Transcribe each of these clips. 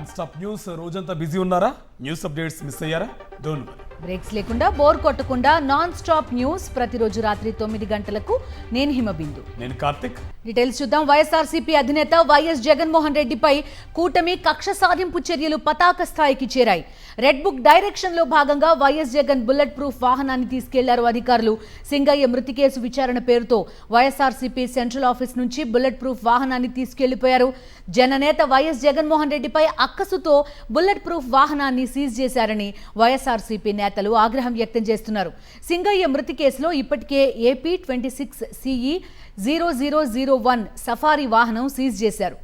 Non stop news రోజంతా busy ఉన్నారా? News updates miss అయ్యారా? Don't worry. బ్రేక్స్ లేకుండా బోర్ కొట్టకుండా నాన్ స్టాప్ న్యూస్ ప్రతిరోజు రాత్రి 9 గంటలకు. నేను హిమబిందు. నేను కార్తిక్. డీటెయిల్స్ చూద్దాం. వైఎస్ఆర్సీపీ అధినేత వైఎస్ జగన్మోహన్ రెడ్డిపై కూటమి కక్ష సాధింపు చర్యలు పతాక స్థాయికి చేరాయి. రెడ్ బుక్ డైరెక్షన్ లో భాగంగా వైఎస్ జగన్ బుల్లెట్ ప్రూఫ్ వాహనాన్ని తీసుకెళ్లారు అధికారులు. సింగయ్య మృతి కేసు విచారణ పేరుతో వైఎస్ఆర్సీపీ సెంట్రల్ ఆఫీస్ నుంచి బుల్లెట్ ప్రూఫ్ వాహనాన్ని తీసుకెళ్లిపోయారు. జననేత వైఎస్ జగన్మోహన్ రెడ్డిపై అక్కసుతో బుల్లెట్ ప్రూఫ్ వాహనాన్ని సీజ్ చేశారని వైఎస్ఆర్సీపీ నేతలు ఆగ్రహం వ్యక్తం చేస్తున్నారు. సింగయ్య మృతి కేసులో ఇప్పటికే ఏపీ 26 CE 0001 సఫారీ వాహనం సీజ్ చేశారు.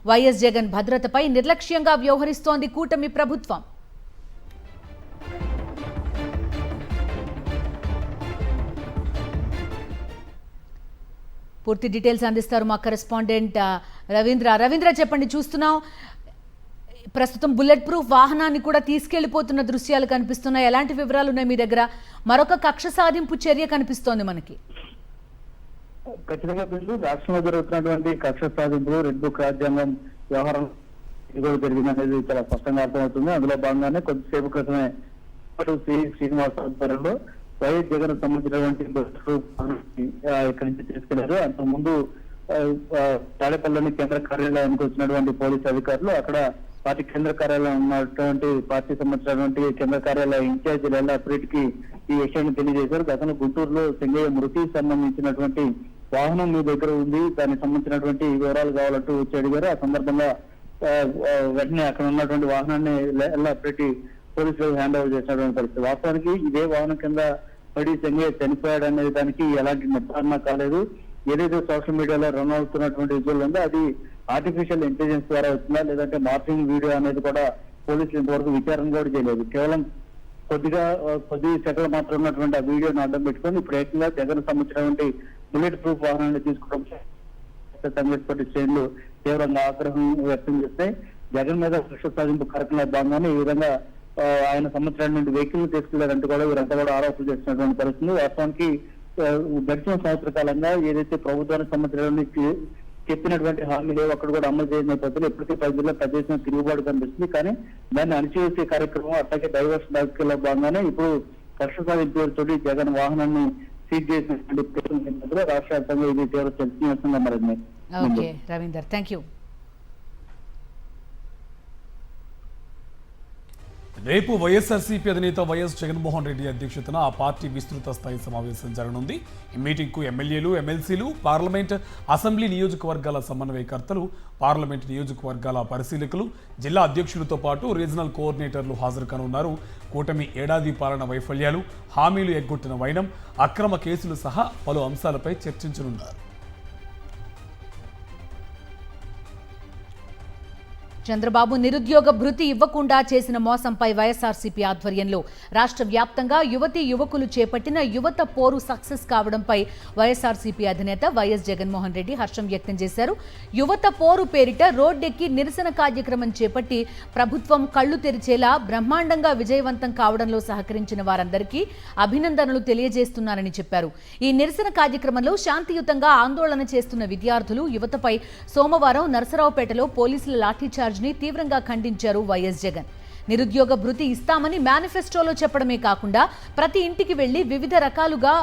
వైఎస్ జగన్ భద్రతపై నిర్లక్ష్యంగా వ్యవహరిస్తోంది కూటమి ప్రభుత్వం. పూర్తి డీటెయిల్స్ అందిస్తారు మా కరెస్పాండెంట్ రవీంద్ర. చెప్పండి, చూస్తున్నాం ప్రస్తుతం బుల్లెట్ ప్రూఫ్ వాహనాన్ని కూడా తీసుకెళ్లిపోతున్న దృశ్యాలు కనిపిస్తున్నాయి. ఎలాంటి వివరాలు ఉన్నాయి మీ దగ్గర? మరొక కక్ష సాధింపు చర్య కనిపిస్తోంది మనకి. ఖచ్చితంగా రాష్ట్రంలో జరుగుతున్నటువంటి కక్ష సాధింపులు రెడ్ బుక్ రాజ్యాంగం వ్యవహారం జరిగింది అనేది చాలా స్పష్టంగా అర్థమవుతుంది. అందులో భాగంగానే కొద్దిసేపు క్రితమే శ్రీనివాస ఆధ్వర్యంలో వైఎస్ జగన్ సంబంధించినటువంటి ఇక్కడి నుంచి తీసుకెళ్లారు. అంతకుముందు తాడేపల్లిలోని కేంద్ర కార్యాలయానికి వచ్చినటువంటి పోలీసు అధికారులు అక్కడ పార్టీ కేంద్ర కార్యాలయం ఉన్నటువంటి పార్టీ సంబంధించినటువంటి కేంద్ర కార్యాలయ ఇన్ఛార్జి లెల్లా అప్రీట్కి ఈ విషయాన్ని తెలియజేశారు. గతంలో గుంటూరులో సింగయ్య మృతికి సంబంధించినటువంటి వాహనం మీ దగ్గర ఉంది, దానికి సంబంధించినటువంటి వివరాలు కావాలంటూ వచ్చి అడిగారు. ఆ సందర్భంగా వెంటనే అక్కడ ఉన్నటువంటి వాహనాన్ని లెల్లా అప్రీట్ పోలీసులకు హ్యాండ్ ఓవర్ చేసినటువంటి పరిస్థితి. వాస్తవానికి ఇదే వాహనం కింద పడి సింగయ్య చనిపోయాడు అనే దానికి ఎలాంటి నిర్ధారణ కాలేదు. ఏదైతే సోషల్ మీడియాలో రన్ అవుతున్నటువంటి విజువల్ ఉందో అది ఆర్టిఫిషియల్ ఇంటెలిజెన్స్ ద్వారా వచ్చిందా లేదంటే మార్ఫింగ్ వీడియో అనేది కూడా పోలీసులు ఇంతవరకు విచారణ కూడా చేయలేదు. కేవలం కొద్ది సెకండ్లు మాత్రం ఉన్నటువంటి ఆ వీడియోని అడ్డం పెట్టుకొని ఇప్పుడు ఏకంగా జగన్ సంబంధించినటువంటి బుల్లెట్ ప్రూఫ్ వాహనాన్ని తీసుకోవడం కాంగ్రెస్ పార్టీ శ్రేణులు తీవ్రంగా ఆగ్రహం వ్యక్తం చేస్తాయి. జగన్ మీద కక్ష సాధింపు కార్యక్రమంలో భాగంగానే ఈ విధంగా ఆయన సంబంధించినటువంటి వెహికల్ తీసుకెళ్లారంటూ కూడా వీరంతా కూడా ఆరోపణలు చేసినటువంటి పరిస్థితి. వాస్తవానికి గడిచిన సంవత్సర కాలంగా ఏదైతే ప్రభుత్వానికి సంబంధించినటువంటి చెప్పినటువంటి హామీలు అక్కడ కూడా అమలు చేయని నేపథ్యంలో ఇప్పటికే ప్రజల్లో పెద్ద ఎత్తున తిరుగుబాటు కనిపిస్తుంది. కానీ దాన్ని అణచివేసే కార్యక్రమం అట్లాగే డైవర్స్ రాజకీయాల్లో భాగంగానే ఇప్పుడు కక్ష సాధింపు పేరుతో జగన్ వాహనాన్ని సీజ్ చేసినటువంటి రాష్ట్ర వ్యాప్తంగా ఇది తీవ్ర చర్చనీయాంశంగా మారింది. Okay Ravinder, thank you. రేపు వైఎస్ఆర్సీపీ అధినేత వైఎస్ జగన్మోహన్ రెడ్డి అధ్యక్షతన ఆ పార్టీ విస్తృత స్థాయి సమావేశం జరగనుంది. ఈ మీటింగ్కు ఎమ్మెల్యేలు, ఎమ్మెల్సీలు, పార్లమెంట్, అసెంబ్లీ నియోజకవర్గాల సమన్వయకర్తలు, పార్లమెంట్ నియోజకవర్గాల పరిశీలకులు, జిల్లా అధ్యక్షులతో పాటు రీజనల్ కోఆర్డినేటర్లు హాజరు కానున్నారు. కూటమి ఏడాది పాలన వైఫల్యాలు, హామీలు ఎగ్గొట్టిన వైనం, అక్రమ కేసులు సహా పలు అంశాలపై చర్చించనున్నారు. చంద్రబాబు నిరుద్యోగ భృతి ఇవ్వకుండా చేసిన మోసంపై వైఎస్ఆర్సీపీ ఆధ్వర్యంలో రాష్ట్ర వ్యాప్తంగా యువతీ యువకులు చేపట్టిన యువత పోరు సక్సెస్ కావడంపై వైఎస్ఆర్సీపీ అధినేత వైఎస్ జగన్మోహన్ రెడ్డి హర్షం వ్యక్తం చేశారు. యువత పోరు పేరిట రోడ్డెక్కి నిరసన కార్యక్రమం చేపట్టి ప్రభుత్వం కళ్లు తెరిచేలా బ్రహ్మాండంగా విజయవంతం కావడంలో సహకరించిన వారందరికీ అభినందనలు తెలియజేస్తున్నారని చెప్పారు. ఈ నిరసన కార్యక్రమంలో శాంతియుతంగా ఆందోళన చేస్తున్న విద్యార్థులు, యువతపై సోమవారం నరసరావుపేటలో పోలీసుల లాఠీచార్జ్ తీవ్రంగా ఖండించారు వైఎస్ జగన్. నిరుద్యోగ భృతి ఇస్తామని మేనిఫెస్టోలో చెప్పడమే కాకుండా ప్రతి ఇంటికి వెళ్లి వివిధ రకాలుగా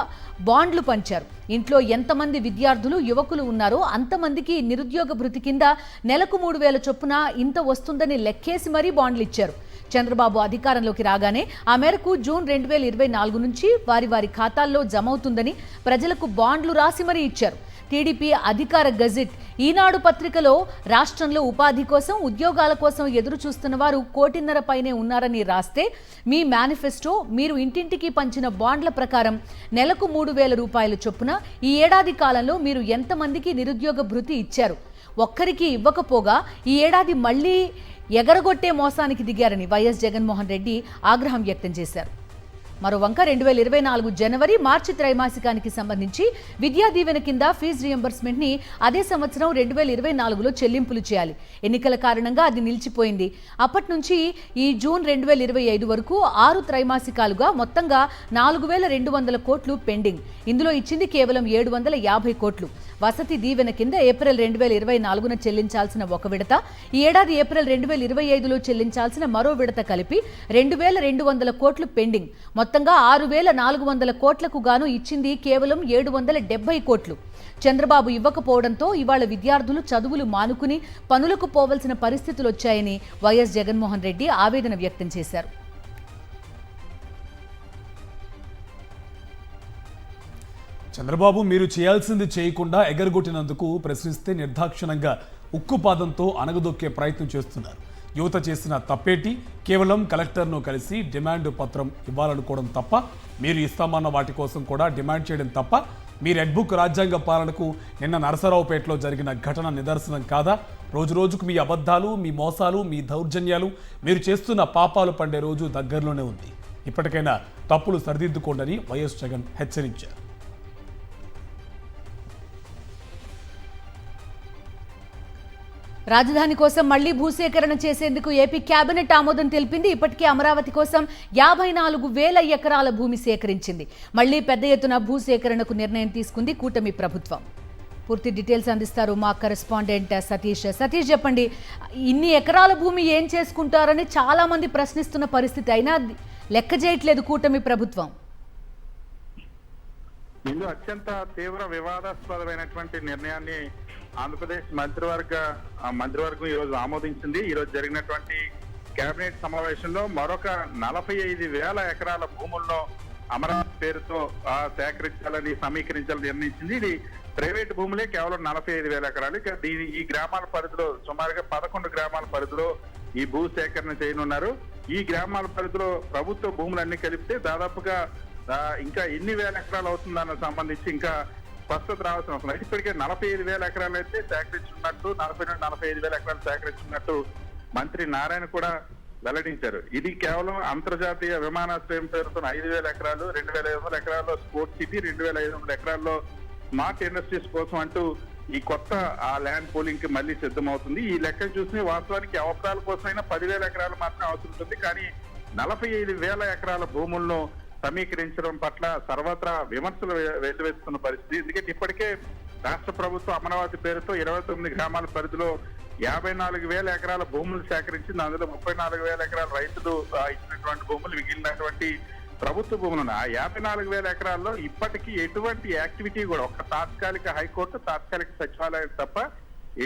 బాండ్లు పంచారు. ఇంట్లో ఎంతమంది విద్యార్థులు, యువకులు ఉన్నారో అంతమందికి నిరుద్యోగ భృతి కింద నెలకు 3,000 చొప్పున ఇంత వస్తుందని లెక్కేసి మరీ బాండ్లు ఇచ్చారు. చంద్రబాబు అధికారంలోకి రాగానే ఆ మేరకు జూన్ 2024 నుంచి వారి ఖాతాల్లో జమ అవుతుందని ప్రజలకు బాండ్లు రాసి మరీ ఇచ్చారు. టీడీపీ అధికార గజెట్ ఈనాడు పత్రికలో రాష్ట్రంలో ఉపాధి కోసం, ఉద్యోగాల కోసం ఎదురు చూస్తున్న వారు 1.5 కోటి పైనే ఉన్నారని రాస్తే మీ మేనిఫెస్టో మీరు ఇంటింటికి పంచిన బాండ్ల ప్రకారం నెలకు 3,000 రూపాయల చొప్పున ఈ ఏడాది కాలంలో మీరు ఎంతమందికి నిరుద్యోగ భృతి ఇచ్చారు? ఒక్కరికి ఇవ్వకపోగా ఈ ఏడాది మళ్లీ ఎగరగొట్టే మోసానికి దిగారని వైఎస్ జగన్మోహన్ రెడ్డి ఆగ్రహం వ్యక్తం చేశారు. మరో వంక 2024 జనవరి, మార్చి త్రైమాసికానికి సంబంధించి విద్యా దీవెన కింద ఫీజు రియంబర్స్మెంట్ ని అదే సంవత్సరం 2024లో చెల్లింపులు చేయాలి. ఎన్నికల కారణంగా అది నిలిచిపోయింది. అప్పటి నుంచి ఈ జూన్ 2025 వరకు 6 త్రైమాసికాలుగా మొత్తంగా 4,200 కోట్లు పెండింగ్. ఇందులో ఇచ్చింది కేవలం 750 కోట్లు. వసతి దీవెన కింద ఏప్రిల్ 2024న చెల్లించాల్సిన ఒక విడత, ఈ ఏడాది ఏప్రిల్ 2025లో చెల్లించాల్సిన మరో విడత కలిపి 2,200 కోట్లు పెండింగ్. మొత్తంగా 6,400 కోట్లకు గాను ఇచ్చింది కేవలం 770 కోట్లు. చంద్రబాబు ఇవ్వకపోవడంతో ఇవాళ విద్యార్థులు చదువులు మానుకుని పనులకు పోవలసిన పరిస్థితులు వచ్చాయని వైఎస్ జగన్మోహన్ రెడ్డి ఆవేదన వ్యక్తం చేశారు. చంద్రబాబు మీరు చేయాల్సింది చేయకుండా ఎగరగొట్టినందుకు ప్రశ్నిస్తే నిర్దాక్షిణంగా ఉక్కుపాదంతో అణగదొక్కే ప్రయత్నం చేస్తున్నారు. యువత చేసిన తప్పేటి? కేవలం కలెక్టర్ను కలిసి డిమాండ్ పత్రం ఇవ్వాలనుకోవడం తప్ప, మీరు ఇస్తామన్న వాటి కోసం కూడా డిమాండ్ చేయడం తప్ప, మీ రెడ్ బుక్ రాజ్యాంగ పాలనకు నిన్న నరసరావుపేటలో జరిగిన ఘటన నిదర్శనం కాదా? రోజు రోజుకు మీ అబద్ధాలు, మీ మోసాలు, మీ దౌర్జన్యాలు, మీరు చేస్తున్న పాపాలు పండే రోజు దగ్గరలోనే ఉంది. ఇప్పటికైనా తప్పులు సరిదిద్దుకోండి వైఎస్ జగన్ హెచ్చరించారు. రాజధాని కోసం మళ్లీ భూసేకరణ చేసేందుకు ఏపీ కేబినెట్ ఆమోదం తెలిపింది. ఇప్పటికే అమరావతి కోసం 54,000 ఎకరాల భూమి సేకరించింది. మళ్లీ పెద్ద ఎత్తున భూసేకరణకు నిర్ణయం తీసుకుంది కూటమి ప్రభుత్వం. పూర్తి డీటెయిల్స్ అందిస్తారు మా కరెస్పాండెంట్ సతీష్. సతీష్, చెప్పండి, ఇన్ని ఎకరాల భూమి ఏం చేసుకుంటారని చాలా మంది ప్రశ్నిస్తున్న పరిస్థితి, అయినా లెక్క చేయట్లేదు కూటమి ప్రభుత్వం. ఇందులో అత్యంత తీవ్ర వివాదాస్పదమైనటువంటి నిర్ణయాన్ని ఆంధ్రప్రదేశ్ మంత్రివర్గం ఈ రోజు ఆమోదించింది. ఈ రోజు జరిగినటువంటి కేబినెట్ సమావేశంలో మరొక 45,000 ఎకరాల భూముల్లో అమరావతి పేరుతో సేకరించాలని సమీకరించాలని నిర్ణయించింది. ఇది ప్రైవేట్ భూములే కేవలం 45,000 ఎకరాలు. ఇక ఈ గ్రామాల పరిధిలో సుమారుగా 11 గ్రామాల పరిధిలో ఈ భూ సేకరణ చేయనున్నారు. ఈ గ్రామాల పరిధిలో ప్రభుత్వ భూములన్నీ కలిపితే దాదాపుగా ఇంకా ఎన్ని వేల ఎకరాలు అవుతుందన్న సంబంధించి ఇంకా స్పష్టత రావాల్సిన అవసరం. అయితే ఇప్పటికే 45,000 ఎకరాలు అయితే సేకరించున్నట్టు, 45,000 ఎకరాలు సేకరించున్నట్టు మంత్రి నారాయణ కూడా వెల్లడించారు. ఇది కేవలం అంతర్జాతీయ విమానాశ్రయం పేరుతో 5,000 ఎకరాలు, 2,500 ఎకరాల్లో స్పోర్ట్స్ సిటీ, 2,500 ఎకరాల్లో స్మార్ట్ ఇండస్ట్రీస్ కోసం అంటూ ఈ కొత్త ల్యాండ్ పూలింగ్ కి మళ్ళీ సిద్ధమవుతుంది. ఈ లెక్కను చూసి వాస్తవానికి అవసరాల కోసమైనా 10,000 ఎకరాలు మాత్రమే అవసరం ఉంటుంది. కానీ 45,000 ఎకరాల భూములను సమీకరించడం పట్ల సర్వత్రా విమర్శలు వెల్లువెత్తుతున్న పరిస్థితి. ఎందుకంటే ఇప్పటికే రాష్ట్ర ప్రభుత్వం అమరావతి పేరుతో 29 గ్రామాల పరిధిలో 54,000 ఎకరాల భూములు సేకరించింది. అందులో 34,000 ఎకరాల రైతులు ఇచ్చినటువంటి భూములు, మిగిలినటువంటి ప్రభుత్వ భూములు ఉన్నాయి. ఆ 54,000 ఎకరాల్లో ఇప్పటికీ ఎటువంటి యాక్టివిటీ కూడా, ఒక తాత్కాలిక హైకోర్టు, తాత్కాలిక సచివాలయం తప్ప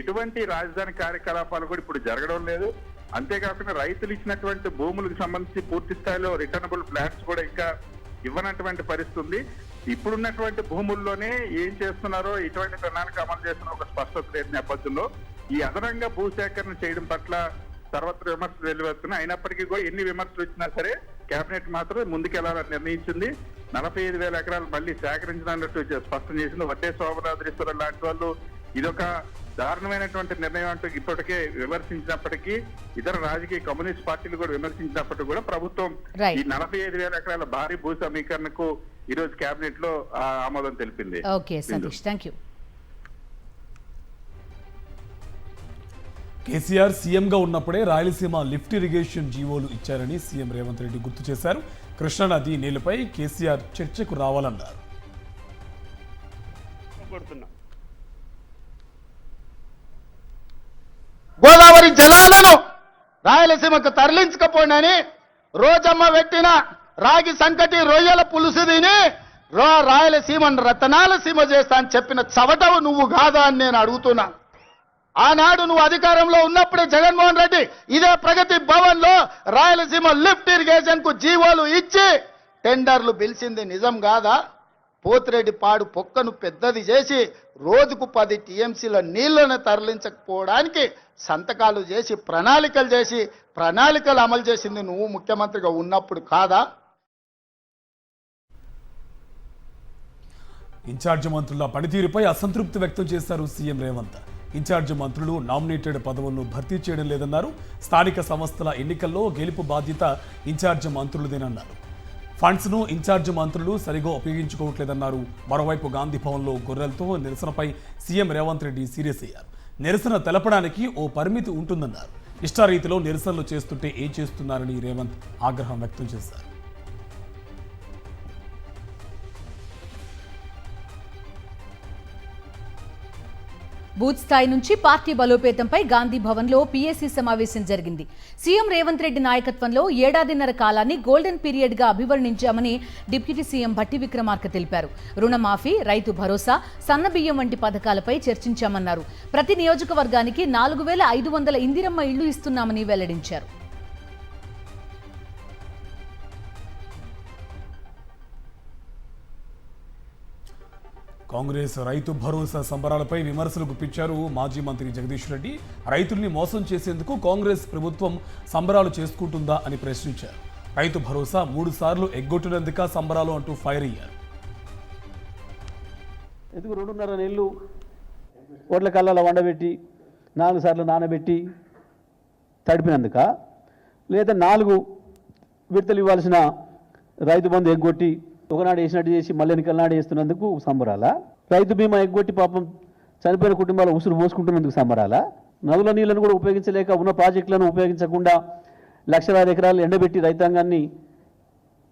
ఎటువంటి రాజధాని కార్యకలాపాలు కూడా ఇప్పుడు జరగడం లేదు. అంతేకాకుండా రైతులు ఇచ్చినటువంటి భూములకు సంబంధించి పూర్తి స్థాయిలో రిటర్నబుల్ ప్లాట్స్ కూడా ఇంకా ఇవ్వనటువంటి పరిస్థితి ఉంది. ఇప్పుడున్నటువంటి భూముల్లోనే ఏం చేస్తున్నారో, ఇటువంటి ప్రణాళిక అమలు చేస్తున్న ఒక స్పష్టత లేని నేపథ్యంలో ఈ అదనంగా భూసేకరణ చేయడం పట్ల సర్వత్ర విమర్శలు వెల్లువెత్తున్నాయి. అయినప్పటికీ కూడా ఎన్ని విమర్శలు వచ్చినా సరే కేబినెట్ మాత్రం ముందుకెళ్లాలని నిర్ణయించింది. 45,000 ఎకరాలు మళ్ళీ సేకరించినట్టు స్పష్టం చేసింది. వడ్డే శోభనాద్రీశ్వరం లాంటి వాళ్ళు ఇదొక దారుణమైనటువంటి నిర్ణయం అంటూ ఇప్పటికే విమర్శించినప్పటికీ, ఇతర రాజకీయ కమ్యూనిస్ట్ పార్టీలు కూడా విమర్శించినప్పటికీ కూడా ప్రభుత్వం ఈ 45,000 ఎకరాల భారీ భూ సమీకరణకు ఈ రోజు కేబినెట్ లో ఆమోదం తెలిపింది. Okay Satish, thank you. కేసీఆర్ సీఎంగా ఉన్నప్పుడే రాయలసీమ లిఫ్ట్ ఇరిగేషన్ జీవోలు ఇచ్చారని సీఎం రేవంత్ రెడ్డి గుర్తు చేశారు. కృష్ణానది నీళ్లపై కేసీఆర్ చర్చకు రావాలన్నారు. గోదావరి జలాలను రాయలసీమకు తరలించకపోయినని రోజమ్మ పెట్టిన రాగి సంకటి రొయ్యల పులుసు తిని రాయలసీమను రతనాల సీమ చేస్తా అని చెప్పిన చవటవు నువ్వు కాదా అని నేను అడుగుతున్నా. ఆనాడు నువ్వు అధికారంలో ఉన్నప్పుడే జగన్మోహన్ రెడ్డి ఇదే ప్రగతి భవన్ లో రాయలసీమ లిఫ్ట్ ఇరిగేషన్ కు జీవోలు ఇచ్చి టెండర్లు పిలిచింది నిజం కాదా? పోతిరెడ్డి పాడు పొక్కను పెద్దది చేసి రోజుకు 10 టీఎంసీల నీళ్లను తరలించకపోవడానికి సంతకాలు చేసి ప్రణాళికలు అమలు చేసింది నువ్వు ముఖ్యమంత్రిగా ఉన్నప్పుడు కాదా? ఇన్ఛార్జి మంత్రుల పనితీరుపై అసంతృప్తి వ్యక్తం చేశారు సీఎం రేవంత్. ఇన్ఛార్జి మంత్రులు నామినేటెడ్ పదవులను భర్తీ చేయడం లేదన్నారు. స్థానిక సంస్థల ఎన్నికల్లో గెలుపు బాధ్యత ఇన్ఛార్జి మంత్రులదేనన్నారు. ఫండ్స్ను ఇన్ఛార్జి మంత్రులు సరిగా ఉపయోగించుకోవట్లేదన్నారు. మరోవైపు గాంధీ భవన్లో గొర్రెలతో నిరసనపై సీఎం రేవంత్ రెడ్డి సీరియస్ అయ్యారు. నిరసన తెలపడానికి ఓ పరిమితి ఉంటుందన్నారు. ఇష్టారీతిలో నిరసనలు చేస్తుంటే ఏం చేస్తున్నారని రేవంత్ ఆగ్రహం వ్యక్తం చేశారు. బూత్ స్థాయి నుంచి పార్టీ బలోపేతంపై గాంధీ భవన్లో పీఏసీ సమావేశం జరిగింది. సీఎం రేవంత్ రెడ్డి నాయకత్వంలో ఏడాదిన్నర కాలాన్ని గోల్డెన్ పీరియడ్గా అభివర్ణించామని డిప్యూటీ సీఎం భట్టి విక్రమార్క తెలిపారు. రుణమాఫీ, రైతు భరోసా, సన్నబియ్యం వంటి పథకాలపై చర్చించామన్నారు. ప్రతి నియోజకవర్గానికి 4500 ఇందిరమ్మ ఇళ్లు ఇస్తున్నామని వెల్లడించారు. కాంగ్రెస్ రైతు భరోసా సంబరాలపై విమర్శలు గుప్పించారు మాజీ మంత్రి జగదీష్ రెడ్డి. రైతుల్ని మోసం చేసేందుకు కాంగ్రెస్ ప్రభుత్వం సంబరాలు చేసుకుంటుందా అని ప్రశ్నించారు. రైతు భరోసా 3 సార్లు ఎగ్గొట్టినందుక సంబరాలు అంటూ ఫైర్ అయ్యారు. ఎందుకు 2.5 నెలలు ఓట్ల కళ్ళలో వండబెట్టి 4 సార్లు నానబెట్టి తడిపినందుక, లేదా 4 విడతలు ఇవ్వాల్సిన రైతు బంధు ఎగ్గొట్టి ఒకనాడు వేసినట్టు చేసి మళ్ళీ ఎన్నికల నాడు వేస్తున్నందుకు సంబరాలా? రైతు బీమా ఎగ్గొట్టి పాపం చనిపోయిన కుటుంబాలు ఉసురు పోసుకుంటున్నందుకు సంబరాలా? నదుల నీళ్లను కూడా ఉపయోగించలేక ఉన్న ప్రాజెక్టులను ఉపయోగించకుండా లక్షలాది ఎకరాలు ఎండబెట్టి రైతాంగాన్ని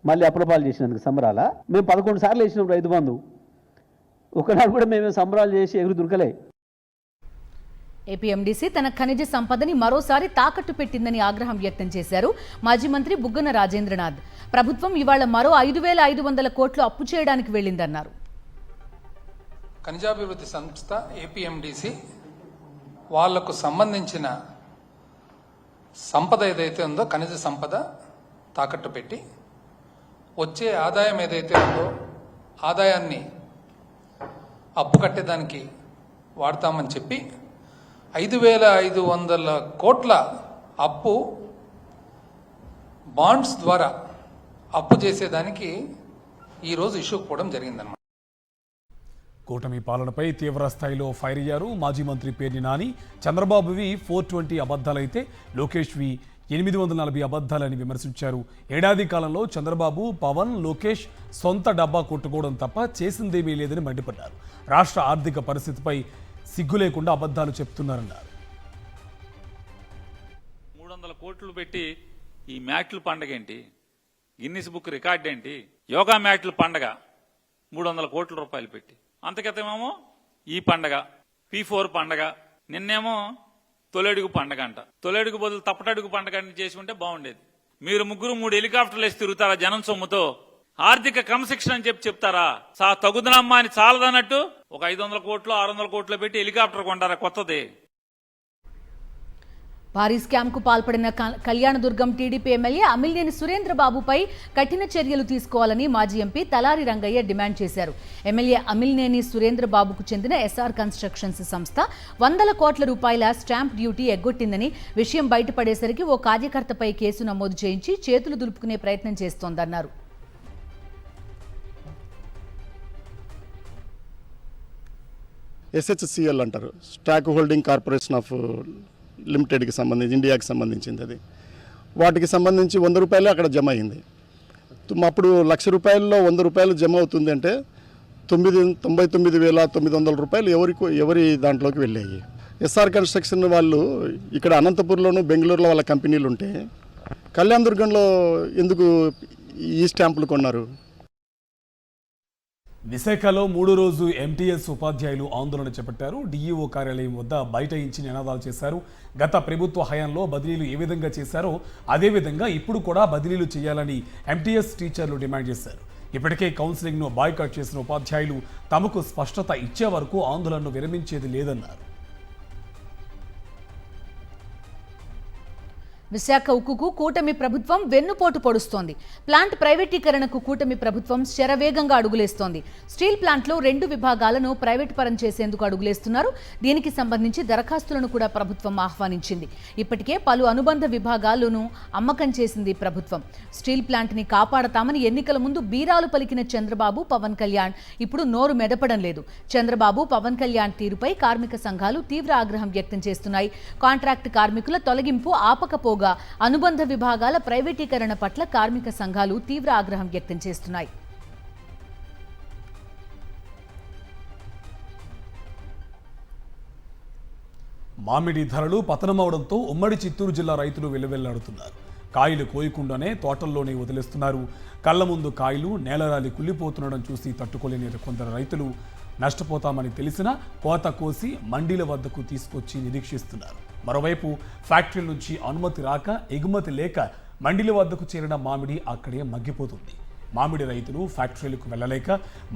మళ్ళీ అప్రపాలు చేసినందుకు సంబరాలా? మేము 11 సార్లు వేసినాం రైతు బంధు, ఒకనాడు కూడా మేము సంబరాలు చేసి ఎగురు దుర్కలే. ఏపీఎండీసీ తన ఖనిజ సంపదని మరోసారి తాకట్టు పెట్టిందని ఆగ్రహం వ్యక్తం చేశారు మాజీ మంత్రి బుగ్గన రాజేంద్రనాథ్. ప్రభుత్వం ఇవాళ మరో 5500 కోట్లు అప్పు చేయడానికి వెళ్లిందన్నారు. ఖనిజాభివృద్ధి సంస్థ ఏపీఎండీసీ వాళ్లకు సంబంధించిన సంపద ఏదైతే ఉందో ఖనిజ సంపద తాకట్టు పెట్టి వచ్చే ఆదాయం ఏదైతే ఉందో ఆదాయాన్ని అప్పు కట్టేదానికి వాడతామని చెప్పి 5500 కోట్ల అప్పు బాండ్స్ ద్వారా అప్పు చేసేదానికి ఈరోజు ఇష్యూకి పోవడం జరిగిందన్నమాట. కూటమి పాలనపై తీవ్ర స్థాయిలో ఫైర్ అయ్యారు మాజీ మంత్రి పేర్ని నాని. చంద్రబాబువి 420 అబద్ధాలైతే లోకేష్వి 840 అబద్ధాలని విమర్శించారు. ఏడాది కాలంలో చంద్రబాబు, పవన్, లోకేష్ సొంత డబ్బా కొట్టుకోవడం తప్ప చేసిందేమీ లేదని మండిపడ్డారు. రాష్ట్ర ఆర్థిక పరిస్థితిపై సిగ్గు లేకుండా అబద్ధాలు చెప్తున్నారన్నారు. 300 కోట్లు పెట్టి ఈ మ్యాట్లు పండగ ఏంటి, గిన్నిస్ బుక్ రికార్డ్ ఏంటి, యోగా మ్యాట్లు పండగ 300 కోట్ల రూపాయలు పెట్టి, అంతకితమేమో ఈ పండగ P4 పండగ, నిన్నేమో తొలడుగు పండగ అంట. తొలడుగు బదులు తప్పటడుగు పండగ చేసుకుంటే బాగుండేది. మీరు ముగ్గురు 3 హెలికాప్టర్లు వేసి తిరుగుతారా జనం సొమ్ముతో? ఆర్థిక క్రమశిక్షణ అని చెప్తారా? తగుదనమ్మా అని చాలదన్నట్టు ఒక 500 కోట్లు 600 కోట్లు పెట్టి హెలికాప్టర్ కొంటారా కొత్తది? భారీ స్కామ్ కు పాల్పడిన కళ్యాణదుర్గం టీడీపీ ఎమ్మెల్యే అమిలినేని సురేంద్రబాబుపై కఠిన చర్యలు తీసుకోవాలని మాజీ ఎంపీ తలారి రంగయ్య డిమాండ్ చేశారు. ఎమ్మెల్యే అమిలినేని సురేంద్రబాబుకు చెందిన ఎస్ఆర్ కన్స్ట్రక్షన్స్ సంస్థ 100 కోట్ల రూపాయల స్టాంప్ డ్యూటీ ఎగ్గొట్టిందని, విషయం బయటపడేసరికి ఓ కార్యకర్తపై కేసు నమోదు చేయించి చేతులు దులుపుకునే ప్రయత్నం చేస్తోందన్నారు. SHCL అంటారు, స్టాక్ హోల్డింగ్ కార్పొరేషన్ ఆఫ్ లిమిటెడ్కి సంబంధించి, ఇండియాకి సంబంధించింది. అది వాటికి సంబంధించి 100 రూపాయలు అక్కడ జమ అయింది. అప్పుడు 1,00,000 రూపాయల్లో 100 రూపాయలు జమ అవుతుంది అంటే 99,900 రూపాయలు ఎవరి దాంట్లోకి వెళ్ళాయి. ఎస్ఆర్ కన్స్ట్రక్షన్ వాళ్ళు ఇక్కడ అనంతపూర్లోను బెంగళూరులో వాళ్ళ కంపెనీలు ఉంటే కళ్యాణదుర్గంలో ఎందుకు ఈ స్టాంపులు కొన్నారు? విశాఖలో 3వ రోజు MTS ఉపాధ్యాయులు ఆందోళన చేపట్టారు. DEO కార్యాలయం వద్ద బైఠాయించి నినాదాలు చేశారు. గత ప్రభుత్వ హయాంలో బదిలీలు ఏ విధంగా చేశారో అదేవిధంగా ఇప్పుడు కూడా బదిలీలు చేయాలని MTS టీచర్లు డిమాండ్ చేశారు. ఇప్పటికే కౌన్సిలింగ్ను బాయ్కాట్ చేసిన ఉపాధ్యాయులు తమకు స్పష్టత ఇచ్చే వరకు ఆందోళనను విరమించేది లేదన్నారు. విశాఖ ఉక్కుకు కూటమి ప్రభుత్వం వెన్నుపోటు పొడుస్తోంది. ప్లాంట్ ప్రైవేటీకరణకు కూటమి ప్రభుత్వం శరవేగంగా అడుగులేస్తోంది. స్టీల్ ప్లాంట్లో 2 విభాగాలను ప్రైవేట్ పరం చేసేందుకు అడుగులేస్తున్నారు. దీనికి సంబంధించి దరఖాస్తులను కూడా ప్రభుత్వం ఆహ్వానించింది. ఇప్పటికే పలు అనుబంధ విభాగాలను అమ్మకం చేసింది ప్రభుత్వం. స్టీల్ ప్లాంట్ని కాపాడతామని ఎన్నికల ముందు బీరాలు పలికిన చంద్రబాబు, పవన్ కళ్యాణ్ ఇప్పుడు నోరు మెదపడం లేదు. చంద్రబాబు, పవన్ కళ్యాణ్ తీరుపై కార్మిక సంఘాలు తీవ్ర ఆగ్రహం వ్యక్తం చేస్తున్నాయి. కాంట్రాక్ట్ కార్మికుల తొలగింపు ఆపకపోగా అనుబంధ విభాగాల ప్రైవేటీకరణ పట్ల కార్మిక సంఘాలు తీవ్ర ఆగ్రహం వ్యక్తం చేస్తున్నాయి. మామిడి ధరలు పతనమవడంతో ఉమ్మడి చిత్తూరు జిల్లా రైతులు వెల్లువెల్లాడుతున్నారు. కాయలు కోయకుండానే తోటల్లోనే వదిలేస్తున్నారు. కళ్ల ముందు కాయలు నేలరాలి కుళ్ళిపోతుండడం చూసి తట్టుకోలేని కొందరు రైతులు నష్టపోతామని తెలిసినా కోత కోసి మండీల వద్దకు తీసుకొచ్చి నిరీక్షిస్తున్నారు. మరోవైపు ఫ్యాక్టరీల నుంచి అనుమతి రాక, ఎగుమతి లేక మండీల వద్దకు చేరిన మామిడి అక్కడే మగ్గిపోతుంది. మామిడి రైతులు ఫ్యాక్టరీలకు వెళ్లలేక,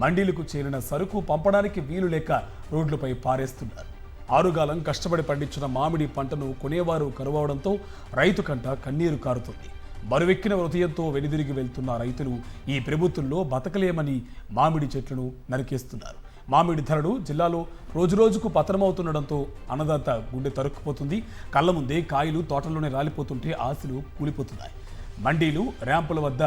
మండీలకు చేరిన సరుకు పంపడానికి వీలు లేక రోడ్లపై పారేస్తున్నారు. ఆరుగాలం కష్టపడి పండించిన మామిడి పంటను కొనేవారు కరువవడంతో రైతు కంట కన్నీరు కారుతుంది. బరువెక్కిన హృదయంతో వెనుదిరిగి వెళ్తున్న రైతులు ఈ ప్రభుత్వంలో బతకలేమని మామిడి చెట్లను నరికేస్తున్నారు. మామిడి ధరలు జిల్లాలో రోజురోజుకు పతనమవుతుండడంతో అన్నదాత గుండె తరుక్కుపోతుంది. కళ్ళ ముందే కాయలు తోటల్లోనే రాలిపోతుంటే ఆశలు కూలిపోతున్నాయి. మండీలు, ర్యాంపుల వద్ద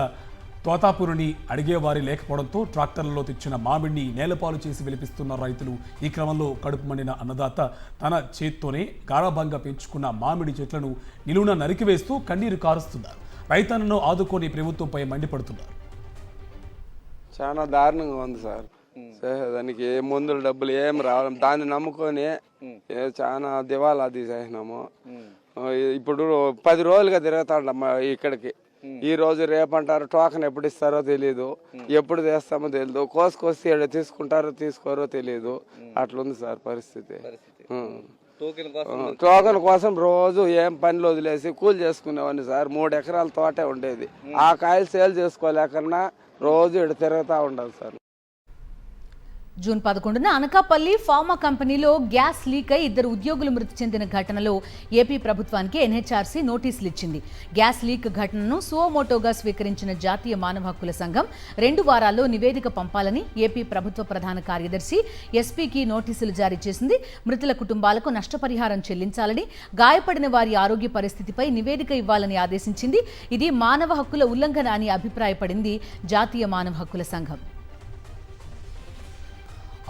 తోతాపురిని అడిగేవారి లేకపోవడంతో ట్రాక్టర్లలో తెచ్చిన మామిడిని నేలపాలు చేసి వెలిపిస్తున్న రైతులు. ఈ క్రమంలో కడుపు మండిన అన్నదాత తన చేత్తోనే గారాభంగా పెంచుకున్న మామిడి చెట్లను నిలువున నరికివేస్తూ కన్నీరు కారుస్తున్నారు. రైతన్నను ఆదుకొని ప్రభుత్వంపై మండిపడుతున్నారు. చాలా దారుణంగా ఉంది సార్. దానికి ఏ మందులు డబ్బులు ఏం రావడం, దాన్ని నమ్ముకొని చాలా దివాలా తీసేసినాము. ఇప్పుడు 10 రోజులుగా తిరుగుతాడమ్మా ఇక్కడికి. ఈ రోజు రేపంటారు, టోకన్ ఎప్పుడు ఇస్తారో తెలియదు, ఎప్పుడు చేస్తామో తెలియదు, కోసుకొస్తే తీసుకుంటారో తీసుకోరో తెలియదు. అట్లుంది సార్ పరిస్థితి. టోకన్ కోసం రోజు ఏం పనులు వదిలేసి కూలి చేసుకునేవాడిని సార్. 3 ఎకరాల తోటే ఉండేది. ఆ కాయలు సేల్ చేసుకోలేకన్నా రోజు ఇటు తిరుగుతూ ఉండాలి సార్. జూన్ 11న అనకాపల్లి ఫార్మా కంపెనీలో గ్యాస్ లీక్ అయి 2 ఉద్యోగులు మృతి చెందిన ఘటనలో ఏపీ ప్రభుత్వానికి ఎన్హెచ్ఆర్సీ నోటీసులు ఇచ్చింది. గ్యాస్ లీక్ ఘటనను సువోమోటోగా స్వీకరించిన జాతీయ మానవ హక్కుల సంఘం 2 వారాల్లో నివేదిక పంపాలని ఏపీ ప్రభుత్వ ప్రధాన కార్యదర్శి ఎస్పీకి నోటీసులు జారీ చేసింది. మృతుల కుటుంబాలకు నష్టపరిహారం చెల్లించాలని, గాయపడిన వారి ఆరోగ్య పరిస్థితిపై నివేదిక ఇవ్వాలని ఆదేశించింది. ఇది మానవ హక్కుల ఉల్లంఘన అని అభిప్రాయపడింది జాతీయ మానవ హక్కుల సంఘం.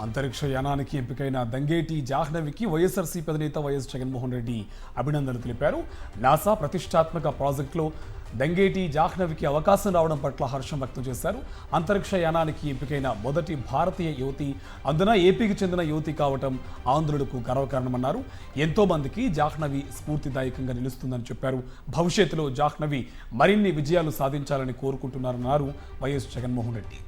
అంతరిక్ష యానానికి ఎంపికైన దంగేటి జాహ్నవికి వైఎస్ఆర్సీపీ అధినేత వైఎస్ జగన్మోహన్ రెడ్డి అభినందనలు తెలిపారు. నాసా ప్రతిష్టాత్మక ప్రాజెక్టులో దంగేటి జాహ్నవికి అవకాశం రావడం పట్ల హర్షం వ్యక్తం చేశారు. అంతరిక్ష యానానికి ఎంపికైన మొదటి భారతీయ యువతి, అందున ఏపీకి చెందిన యువతి కావటం ఆంధ్రులకు గర్వకారణమన్నారు. ఎంతో మందికి జాహ్నవి స్ఫూర్తిదాయకంగా నిలుస్తుందని చెప్పారు. భవిష్యత్తులో జాహ్నవి మరిన్ని విజయాలు సాధించాలని కోరుకుంటున్నారన్నారు వైఎస్ జగన్మోహన్ రెడ్డి.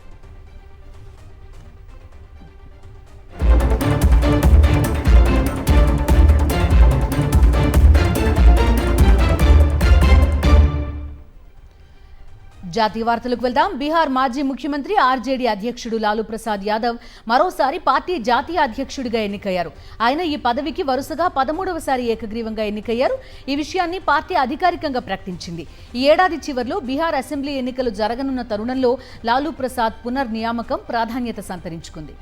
జాతీయ వార్తలకు వెళ్దాం. బీహార్ మాజీ ముఖ్యమంత్రి ఆర్జేడీ అధ్యక్షుడు లాలూ ప్రసాద్ యాదవ్ మరోసారి పార్టీ జాతీయ అధ్యక్షుడిగా ఎన్నికయ్యారు. ఆయన ఈ పదవికి వరుసగా 13వసారి ఏకగ్రీవంగా ఎన్నికయ్యారు. ఈ విషయాన్ని పార్టీ అధికారికంగా ప్రకటించింది. ఈ ఏడాది చివరిలో బీహార్ అసెంబ్లీ ఎన్నికలు జరగనున్న తరుణంలో లాలూ ప్రసాద్ పునర్నియామకం ప్రాధాన్యత సంతరించుకుంది.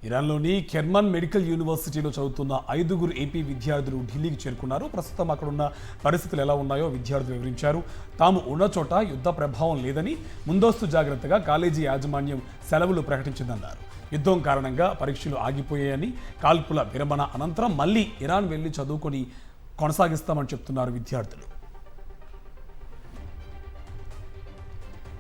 ఇరాన్లోని కెర్మన్ మెడికల్ యూనివర్సిటీలో చదువుతున్న 5గురు ఏపీ విద్యార్థులు ఢిల్లీకి చేరుకున్నారు. ప్రస్తుతం అక్కడున్న పరిస్థితులు ఎలా ఉన్నాయో విద్యార్థులు వివరించారు. తాము ఉన్న చోట యుద్ధ ప్రభావం లేదని, ముందస్తు జాగ్రత్తగా కాలేజీ యాజమాన్యం సెలవులు ప్రకటించిందన్నారు. యుద్ధం కారణంగా పరీక్షలు ఆగిపోయాయని, కాల్పుల విరమణ అనంతరం మళ్లీ ఇరాన్ వెళ్లి చదువుకొని కొనసాగిస్తామని చెప్తున్నారు విద్యార్థులు.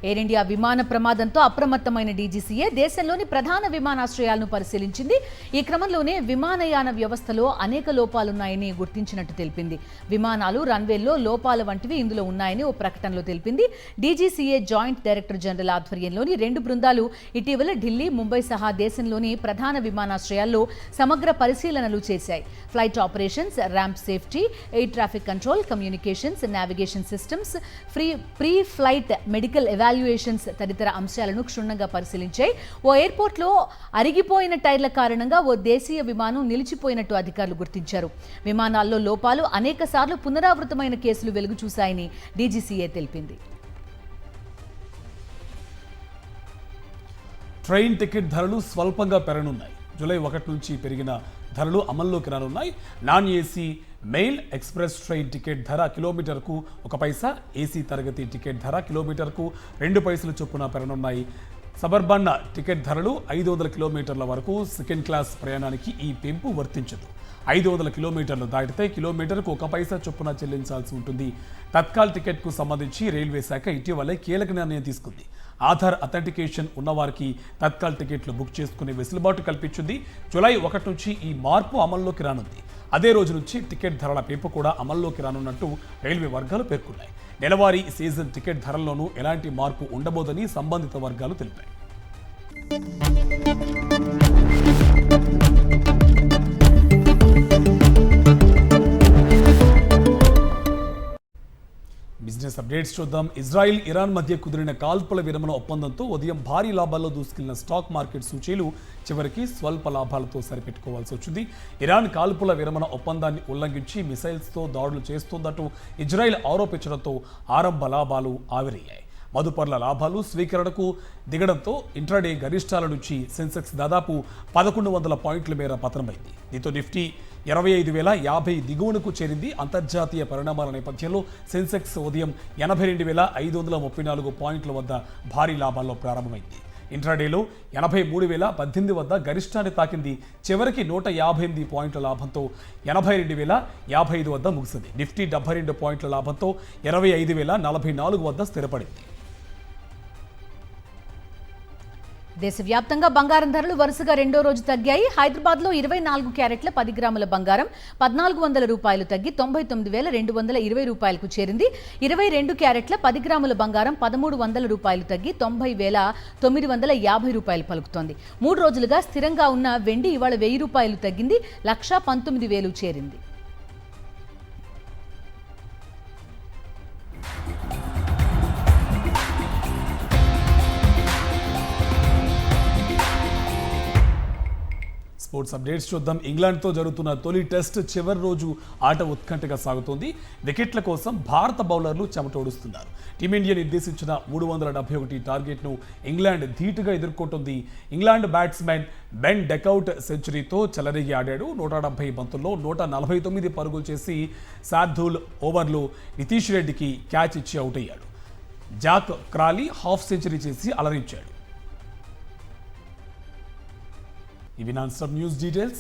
ఎయిర్ ఇండియా విమాన ప్రమాదంతో అప్రమత్తమైన డీజీసీఏ దేశంలోని ప్రధాన విమానాశ్రయాలను పరిశీలించింది. ఈ క్రమంలోనే విమానయాన వ్యవస్థలో అనేక లోపాలున్నాయని గుర్తించినట్టు తెలిపింది. విమానాలు, రన్వేల్లో లోపాల వంటివి ఇందులో ఉన్నాయని ఓ ప్రకటనలో తెలిపింది. డీజీసీఏ జాయింట్ డైరెక్టర్ జనరల్ ఆధ్వర్యంలోని 2 బృందాలు ఇటీవల ఢిల్లీ, ముంబై సహా దేశంలోని ప్రధాన విమానాశ్రయాల్లో సమగ్ర పరిశీలనలు చేశాయి. Flight operations, ramp safety, air traffic control, communications, navigation systems, pre flight medical evaluations తదితర అంశాలను క్షుణ్ణంగా పరిశీలించాయి. ఓ ఎయిర్పోర్ట్లో అరిగిపోయిన టైర్ల కారణంగా ఓ దేశీయ విమానం నిలిచిపోయినట్టు అధికారులు గుర్తించారు. విమానాల్లో లోపాలు అనేక సార్లు పునరావృతమైన కేసులు వెలుగు చూశాయని డీజీసీఏ తెలిపింది. ట్రైన్ టికెట్ ధరలు స్వల్పంగా పెరగనున్నాయి. జూలై 1 నుంచి పెరిగిన ధరలు అమల్లోకి రానున్నాయి. Non AC mail express train ticket ధర కిలోమీటర్కు 1 పైసా, ఏసీ తరగతి టికెట్ ధర కిలోమీటర్కు 2 పైసలు చొప్పున పెరగనున్నాయి. సబర్బన్ టికెట్ ధరలు 500 కిలోమీటర్ల వరకు, సెకండ్ క్లాస్ ప్రయాణానికి ఈ పెంపు వర్తించదు. 500 కిలోమీటర్లు దాటితే కిలోమీటర్కు 1 పైసా చొప్పున చెల్లించాల్సి ఉంటుంది. తత్కాల్ టికెట్కు సంబంధించి రైల్వే శాఖ ఇటీవలే కీలక నిర్ణయం తీసుకుంది. ఆధార్ అథెంటికేషన్ ఉన్నవారికి తత్కాల్ టికెట్లు బుక్ చేసుకునే వెసులుబాటు కల్పించింది. జూలై 1 నుంచి ఈ మార్పు అమల్లోకి రానుంది. అదే రోజు నుంచి టికెట్ ధరల పెంపు కూడా అమల్లోకి రానున్నట్టు రైల్వే వర్గాలు పేర్కొన్నాయి. నెలవారీ సీజన్ టికెట్ ధరల్లోనూ ఎలాంటి మార్పు ఉండబోదని సంబంధిత వర్గాలు తెలిపాయి. బిజినెస్ అప్డేట్స్ చూద్దాం. ఇజ్రాయిల్ ఇరాన్ మధ్య కుదిరిన కాల్పుల విరమణ ఒప్పందంతో ఉదయం భారీ లాభాల్లో దూసుకెళ్లిన స్టాక్ మార్కెట్ సూచీలు చివరికి స్వల్ప లాభాలతో సరిపెట్టుకోవాల్సి వచ్చింది. ఇరాన్ కాల్పుల విరమణ ఒప్పందాన్ని ఉల్లంఘించి మిసైల్స్తో దాడులు చేస్తోందంటూ ఇజ్రాయిల్ ఆరోపించడంతో ఆరంభ లాభాలు ఆవిరయ్యాయి. మదుపర్ల లాభాలు స్వీకరణకు దిగడంతో ఇంట్రాడే గరిష్టాల నుంచి సెన్సెక్స్ దాదాపు 1100 పాయింట్ల మేర పతనమైంది. దీంతో నిఫ్టీ 25,050 దిగువనకు చేరింది. అంతర్జాతీయ పరిణామాల నేపథ్యంలో సెన్సెక్స్ ఉదయం 82,534 పాయింట్ల వద్ద భారీ లాభాల్లో ప్రారంభమైంది. ఇంట్రాడేలో 83,018 వద్ద గరిష్టాన్ని తాకింది. చివరికి 158 పాయింట్ల లాభంతో 82,055 వద్ద ముగిసింది. నిఫ్టీ 72 పాయింట్ల లాభంతో 25,044 వద్ద స్థిరపడింది. దేశవ్యాప్తంగా బంగారం ధరలు వరుసగా రెండో రోజు తగ్గాయి. హైదరాబాద్లో 24 క్యారెట్ల 10 గ్రాముల బంగారం 1,400 రూపాయలు తగ్గి 99,220 రూపాయలకు చేరింది. 22 క్యారెట్ల 10 గ్రాముల బంగారం 1,300 రూపాయలు తగ్గి 90,950 రూపాయలు పలుకుతోంది. 3 రోజులుగా స్థిరంగా ఉన్న వెండి ఇవాళ 1,000 రూపాయలు తగ్గింది. 1,19,000 చేరింది. స్పోర్ట్స్ అప్డేట్స్ చూద్దాం. ఇంగ్లాండ్తో జరుగుతున్న తొలి టెస్ట్ చివరి రోజు ఆట ఉత్కంఠగా సాగుతోంది. వికెట్ల కోసం భారత బౌలర్లు చెమటోడుస్తున్నారు. టీమిండియా నిర్దేశించిన 371 టార్గెట్ను ఇంగ్లాండ్ ధీటుగా ఎదుర్కొంటుంది. ఇంగ్లాండ్ బ్యాట్స్మెన్ బెన్ డెకౌట్ సెంచరీతో చెలరేగి ఆడాడు. 170 బంతుల్లో 149 పరుగులు చేసి శార్దూల్ ఓవర్లో నితీష్ రెడ్డికి క్యాచ్ ఇచ్చి అవుట్ అయ్యాడు. జాక్ క్రాలీ హాఫ్ సెంచరీ చేసి అలరించాడు. ఇవి నాన్ స్టాప్ న్యూస్ డీటెయిల్స్.